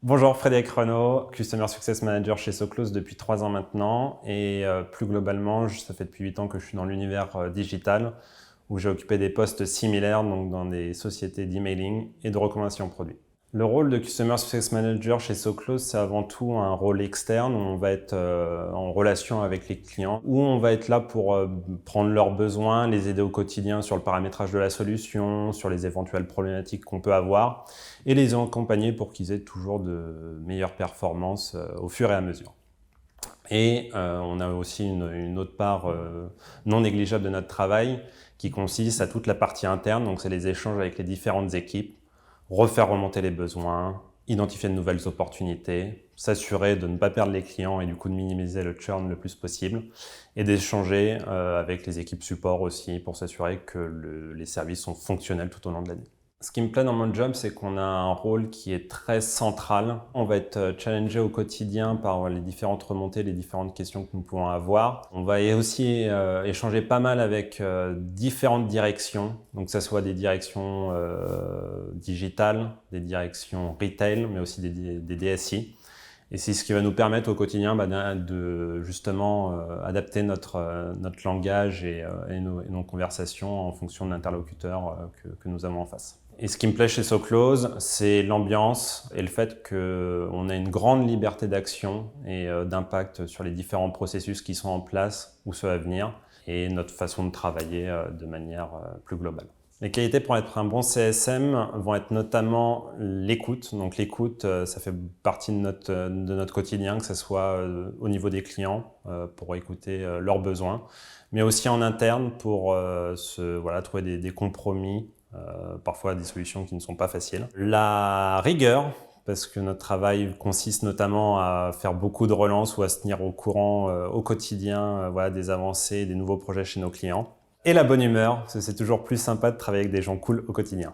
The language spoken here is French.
Bonjour, Frédéric Renaud, Customer Success Manager chez SoClose depuis 3 ans maintenant et plus globalement, ça fait depuis 8 ans que je suis dans l'univers digital où j'ai occupé des postes similaires donc dans des sociétés d'emailing et de recommandation produits. Le rôle de Customer Success Manager chez SoClose, c'est avant tout un rôle externe où on va être en relation avec les clients, où on va être là pour prendre leurs besoins, les aider au quotidien sur le paramétrage de la solution, sur les éventuelles problématiques qu'on peut avoir et les accompagner pour qu'ils aient toujours de meilleures performances au fur et à mesure. Et on a aussi une autre part non négligeable de notre travail qui consiste à toute la partie interne, donc c'est les échanges avec les différentes équipes, refaire remonter les besoins, identifier de nouvelles opportunités, s'assurer de ne pas perdre les clients et du coup de minimiser le churn le plus possible et d'échanger avec les équipes support aussi pour s'assurer que les services sont fonctionnels tout au long de l'année. Ce qui me plaît dans mon job, c'est qu'on a un rôle qui est très central. On va être challengé au quotidien par les différentes remontées, les différentes questions que nous pouvons avoir. On va aussi échanger pas mal avec différentes directions, donc que ce soit des directions digitales, des directions retail, mais aussi des DSI. Et c'est ce qui va nous permettre au quotidien de justement adapter notre langage et nos conversations en fonction de l'interlocuteur que nous avons en face. Et ce qui me plaît chez SoClose, c'est l'ambiance et le fait qu'on a une grande liberté d'action et d'impact sur les différents processus qui sont en place ou ceux à venir et notre façon de travailler de manière plus globale. Les qualités pour être un bon CSM vont être notamment l'écoute. Donc l'écoute, ça fait partie de notre quotidien, que ce soit au niveau des clients pour écouter leurs besoins, mais aussi en interne pour trouver des compromis, parfois des solutions qui ne sont pas faciles. La rigueur, parce que notre travail consiste notamment à faire beaucoup de relances ou à se tenir au courant au quotidien des avancées, des nouveaux projets chez nos clients. Et la bonne humeur, parce que c'est toujours plus sympa de travailler avec des gens cool au quotidien.